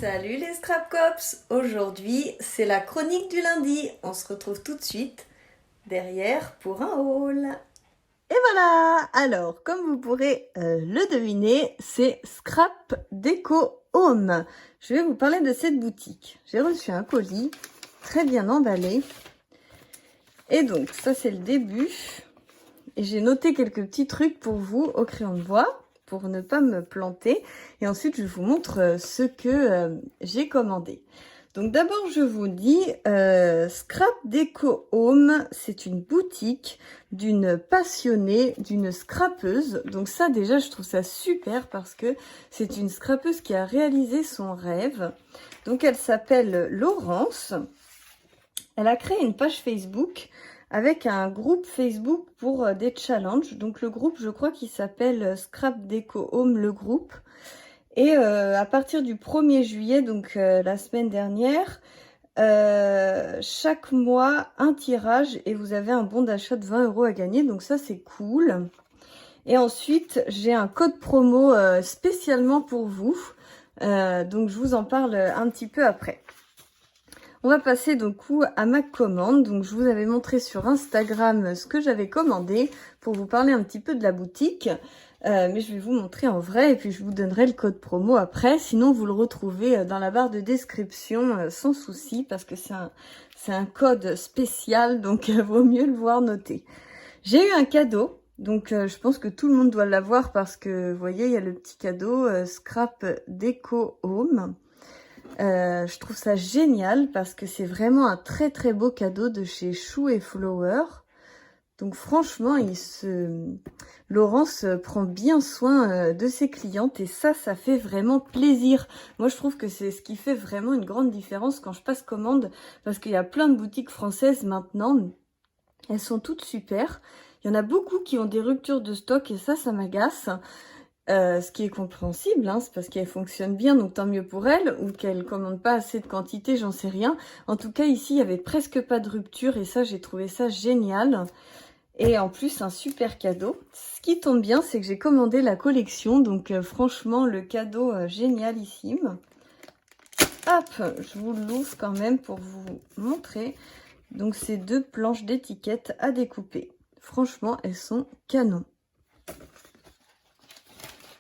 Salut les Scrap Cops! Aujourd'hui, c'est la chronique du lundi. On se retrouve tout de suite derrière pour un haul. Et voilà! Alors, comme vous pourrez le deviner, c'est Scrap Déco Home. Je vais vous parler de cette boutique. J'ai reçu un colis très bien emballé. Et donc, ça c'est le début. Et j'ai noté quelques petits trucs pour vous au crayon de bois, pour ne pas me planter. Et ensuite, je vous montre ce que j'ai commandé. Donc d'abord, je vous dis, Scrap Déco Home, c'est une boutique d'une passionnée, d'une scrapeuse. Donc ça, déjà, je trouve ça super parce que c'est une scrapeuse qui a réalisé son rêve. Donc elle s'appelle Laurence. Elle a créé une page Facebook avec un groupe Facebook pour des challenges. Donc le groupe, je crois qu'il s'appelle Scrap Déco Home, le groupe. Et à partir du 1er juillet, donc la semaine dernière, chaque mois, un tirage et vous avez un bon d'achat de 20 € à gagner. Donc ça, c'est cool. Et ensuite, j'ai un code promo spécialement pour vous. Donc je vous en parle un petit peu après. On va passer donc à ma commande. Donc je vous avais montré sur Instagram ce que j'avais commandé pour vous parler un petit peu de la boutique. Mais je vais vous montrer en vrai et puis je vous donnerai le code promo après. Sinon vous le retrouvez dans la barre de description sans souci parce que c'est un code spécial, donc vaut mieux le voir noté. J'ai eu un cadeau. Donc je pense que tout le monde doit l'avoir parce que vous voyez il y a le petit cadeau Scrap Déco Home. Je trouve ça génial parce que c'est vraiment un très très beau cadeau de chez Chou et Flower. Donc franchement, Laurence prend bien soin de ses clientes et ça fait vraiment plaisir. Moi, je trouve que c'est ce qui fait vraiment une grande différence quand je passe commande parce qu'il y a plein de boutiques françaises maintenant. Elles sont toutes super. Il y en a beaucoup qui ont des ruptures de stock et ça m'agace. Ce qui est compréhensible, hein, c'est parce qu'elle fonctionne bien, donc tant mieux pour elle, ou qu'elle commande pas assez de quantité, j'en sais rien. En tout cas, ici, il y avait presque pas de rupture, et ça, j'ai trouvé ça génial. Et en plus, un super cadeau. Ce qui tombe bien, c'est que j'ai commandé la collection, donc franchement, le cadeau génialissime. Hop, je vous l'ouvre quand même pour vous montrer. Donc, c'est 2 planches d'étiquettes à découper. Franchement, elles sont canon.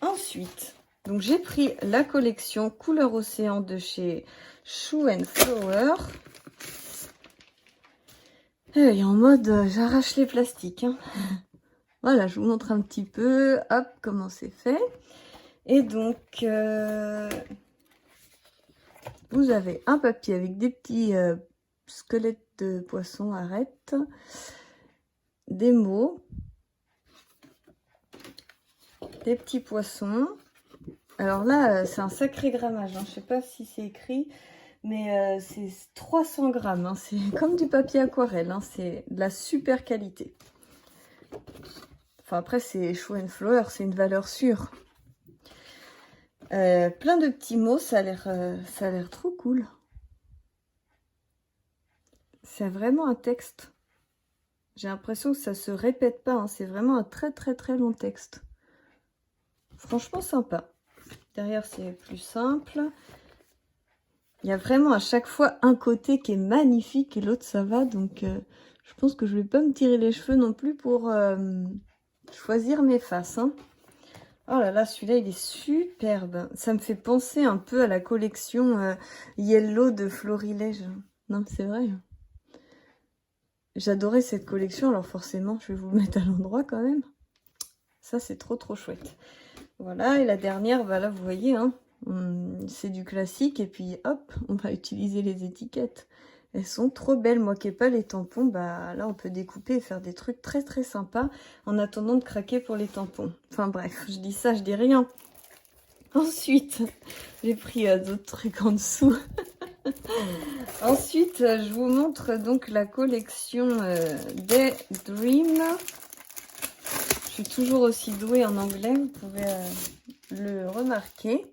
Ensuite, donc j'ai pris la collection Couleur Océan de chez Chou and Flower. Et en mode j'arrache les plastiques. Hein. Voilà, je vous montre un petit peu, hop, comment c'est fait. Et donc, vous avez un papier avec des petits squelettes de poissons, arrête, des mots, des petits poissons. Alors là, c'est un sacré grammage, hein. Je sais pas si c'est écrit, mais c'est 300 grammes. Hein. C'est comme du papier aquarelle, hein. C'est de la super qualité. Enfin, après, c'est Chou and Flower, c'est une valeur sûre. Plein de petits mots, ça a l'air trop cool. C'est vraiment un texte. J'ai l'impression que ça se répète pas, hein. C'est vraiment un très très très long texte. Franchement sympa. Derrière, c'est plus simple. Il y a vraiment à chaque fois un côté qui est magnifique et l'autre ça va. Donc, je pense que je vais pas me tirer les cheveux non plus pour choisir mes faces. Hein. Oh là là, celui-là, il est superbe. Ça me fait penser un peu à la collection Yellow de Florilège. Non, c'est vrai. J'adorais cette collection, alors forcément, je vais vous le mettre à l'endroit quand même. Ça, c'est trop trop chouette. Voilà, et la dernière, bah là, vous voyez, hein, c'est du classique. Et puis, hop, on va utiliser les étiquettes. Elles sont trop belles. Moi qui n'ai pas les tampons, bah là, on peut découper et faire des trucs très très sympas en attendant de craquer pour les tampons. Enfin bref, je dis ça, je dis rien. Ensuite, j'ai pris d'autres trucs en dessous. Ensuite, je vous montre donc la collection des Dream. Je suis toujours aussi douée en anglais, vous pouvez le remarquer.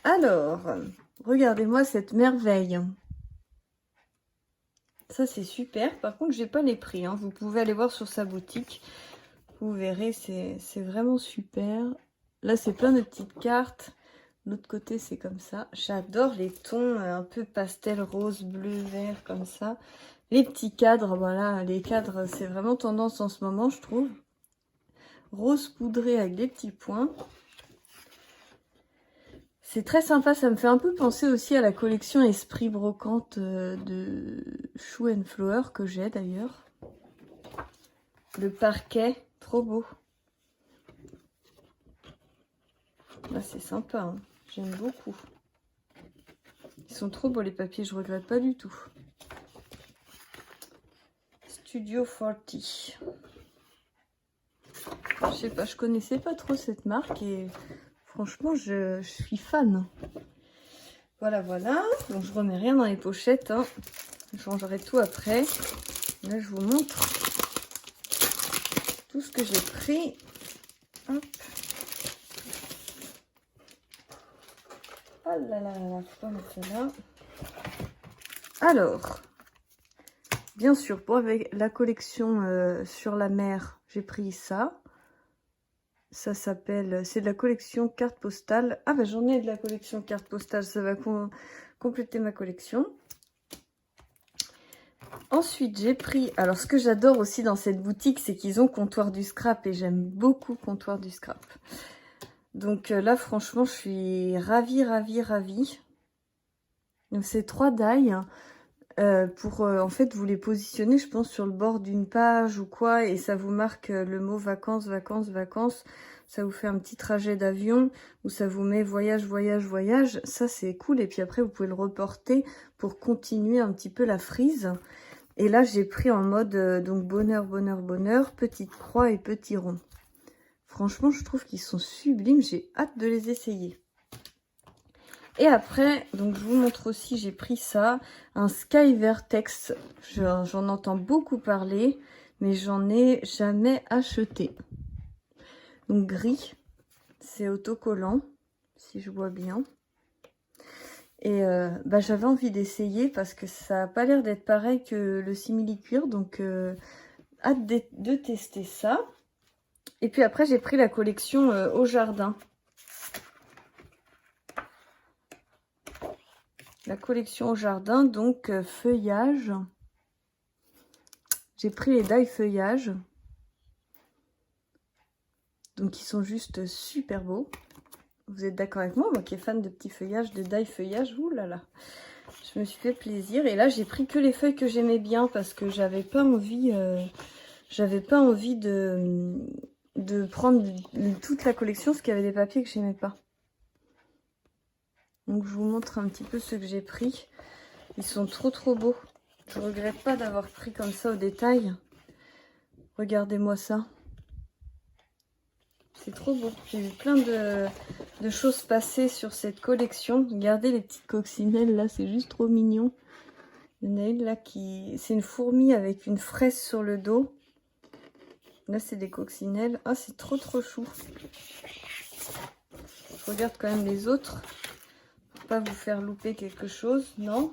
Alors, regardez-moi cette merveille. Ça, c'est super. Par contre, j'ai pas les prix. Hein. Vous pouvez aller voir sur sa boutique. Vous verrez, c'est vraiment super. Là, c'est plein de petites cartes. L'autre côté, c'est comme ça. J'adore les tons un peu pastel, rose, bleu, vert, comme ça. Les petits cadres, voilà, les cadres, c'est vraiment tendance en ce moment, je trouve. Rose poudré avec des petits points. C'est très sympa, ça me fait un peu penser aussi à la collection Esprit Brocante de Shoe and Flower que j'ai d'ailleurs. Le parquet, trop beau. Là, c'est sympa, hein. J'aime beaucoup. Ils sont trop beaux les papiers, je regrette pas du tout. Studio 40. Je sais pas, je connaissais pas trop cette marque et franchement, je suis fan. Voilà, voilà. Donc, je remets rien dans les pochettes, hein. Je changerai tout après. Là, je vous montre tout ce que j'ai pris. Hop. Oh là là là, faut pas mettre ça là. Alors, bien sûr, pour avec la collection sur la mer, j'ai pris ça. Ça s'appelle, c'est de la collection carte postale. Ah bah j'en ai de la collection carte postale, ça va compléter ma collection. Ensuite, j'ai pris, alors ce que j'adore aussi dans cette boutique, c'est qu'ils ont Comptoir du Scrap et j'aime beaucoup Comptoir du Scrap. Donc là, franchement, je suis ravie, ravie, ravie. Donc c'est 3 die pour en fait vous les positionner, je pense, sur le bord d'une page ou quoi, et ça vous marque le mot vacances, vacances, vacances. Ça vous fait un petit trajet d'avion où ça vous met voyage, voyage, voyage. Ça, c'est cool. Et puis après, vous pouvez le reporter pour continuer un petit peu la frise. Et là, j'ai pris en mode donc bonheur, bonheur, bonheur, petite croix et petit rond. Franchement, je trouve qu'ils sont sublimes. J'ai hâte de les essayer. Et après, donc je vous montre aussi, j'ai pris ça, un Sky Vertex. J'en entends beaucoup parler, mais j'en ai jamais acheté. Donc gris, c'est autocollant, si je vois bien. Et bah, j'avais envie d'essayer parce que ça n'a pas l'air d'être pareil que le simili-cuir. Donc hâte de tester ça. Et puis après, j'ai pris la collection au jardin. La collection au jardin, donc feuillage. J'ai pris les die feuillage. Donc ils sont juste super beaux. Vous êtes d'accord avec moi? Moi qui est fan de petits feuillages, de die feuillage, oulala. Je me suis fait plaisir. Et là, j'ai pris que les feuilles que j'aimais bien parce que j'avais pas envie de prendre toute la collection parce qu'il y avait des papiers que j'aimais pas. Donc je vous montre un petit peu ce que j'ai pris. Ils sont trop trop beaux. Je regrette pas d'avoir pris comme ça au détail. Regardez-moi ça. C'est trop beau. J'ai vu plein de choses passer sur cette collection. Regardez les petites coccinelles là, c'est juste trop mignon. Il y en a une là qui... C'est une fourmi avec une fraise sur le dos. Là, c'est des coccinelles. Ah, c'est trop trop chou. Je regarde quand même les autres. Pour pas vous faire louper quelque chose, non?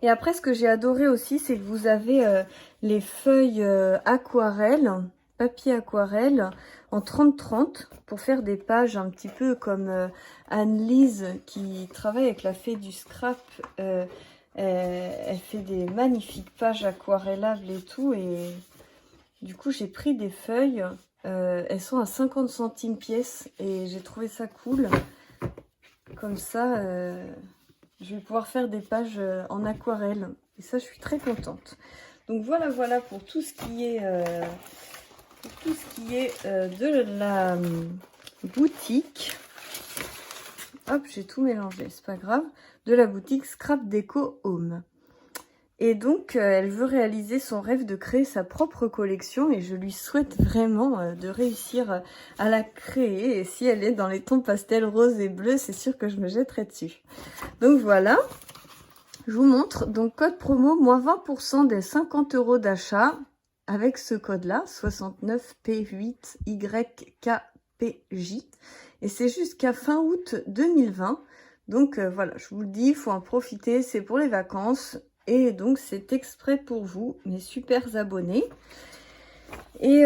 Et après, ce que j'ai adoré aussi, c'est que vous avez les feuilles aquarelles, papier aquarelle, en 30-30 pour faire des pages un petit peu comme Anne-Lise qui travaille avec la fée du scrap. Elle fait des magnifiques pages aquarellables et tout. Et du coup, j'ai pris des feuilles. Elles sont à 50 centimes pièce et j'ai trouvé ça cool. Comme ça, je vais pouvoir faire des pages en aquarelle. Et ça, je suis très contente. Donc voilà, voilà pour tout ce qui est, de la boutique. Hop, j'ai tout mélangé, c'est pas grave. De la boutique Scrap Déco Home. Et donc, elle veut réaliser son rêve de créer sa propre collection et je lui souhaite vraiment de réussir à la créer. Et si elle est dans les tons pastel rose et bleu, c'est sûr que je me jetterai dessus. Donc voilà, je vous montre. Donc, code promo, moins 20% des 50 € d'achat avec ce code-là, 69P8YKPJ. Et c'est jusqu'à fin août 2020. Donc voilà, je vous le dis, il faut en profiter, c'est pour les vacances. Et donc, c'est exprès pour vous, mes super abonnés. Et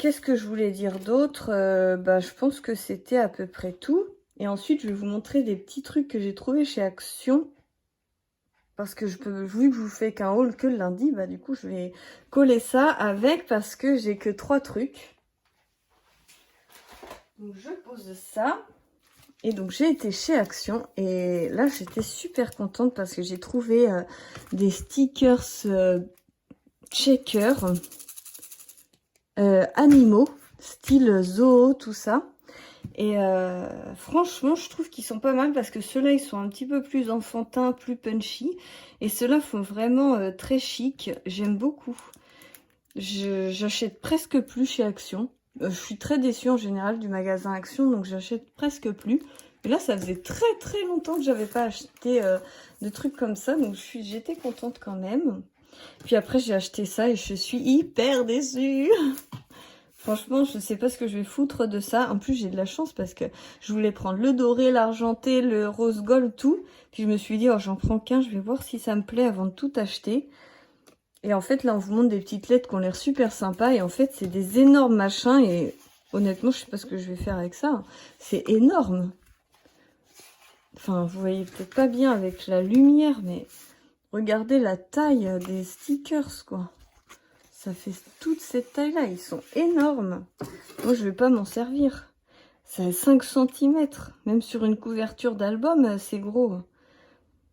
qu'est-ce que je voulais dire d'autre? Je pense que c'était à peu près tout. Et ensuite, je vais vous montrer des petits trucs que j'ai trouvés chez Action. Parce que vu que je vous fais qu'un haul que le lundi, bah du coup, je vais coller ça avec parce que j'ai que 3 trucs. Donc, je pose ça. Et donc, j'ai été chez Action. Et là, j'étais super contente parce que j'ai trouvé des stickers checker animaux, style zoo, tout ça. Et franchement, je trouve qu'ils sont pas mal parce que ceux-là, ils sont un petit peu plus enfantins, plus punchy. Et ceux-là font vraiment très chic. J'aime beaucoup. J'achète presque plus chez Action. Je suis très déçue en général du magasin Action, donc j'achète presque plus. Et là, ça faisait très très longtemps que j'avais pas acheté de trucs comme ça, donc j'étais contente quand même. Puis après, j'ai acheté ça et je suis hyper déçue. Franchement, je sais pas ce que je vais foutre de ça. En plus, j'ai de la chance parce que je voulais prendre le doré, l'argenté, le rose gold, tout. Puis je me suis dit, oh, j'en prends qu'un, je vais voir si ça me plaît avant de tout acheter. Et en fait, là, on vous montre des petites lettres qui ont l'air super sympas. Et en fait, c'est des énormes machins. Et honnêtement, je sais pas ce que je vais faire avec ça. C'est énorme. Enfin, vous voyez peut-être pas bien avec la lumière, mais regardez la taille des stickers, quoi. Ça fait toute cette taille-là. Ils sont énormes. Moi, je vais pas m'en servir. Ça a 5 cm. Même sur une couverture d'album, c'est gros.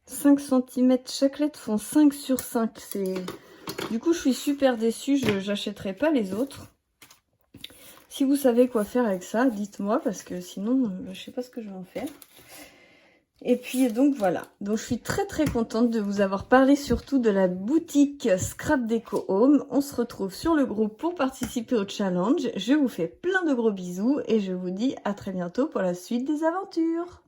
5 cm. Chaque lettre font 5 sur 5. Du coup, je suis super déçue. J'achèterai pas les autres. Si vous savez quoi faire avec ça, dites-moi. Parce que sinon, je sais pas ce que je vais en faire. Et puis donc voilà, donc je suis très très contente de vous avoir parlé surtout de la boutique Scrap Deco Home. On se retrouve sur le groupe pour participer au challenge. Je vous fais plein de gros bisous et je vous dis à très bientôt pour la suite des aventures.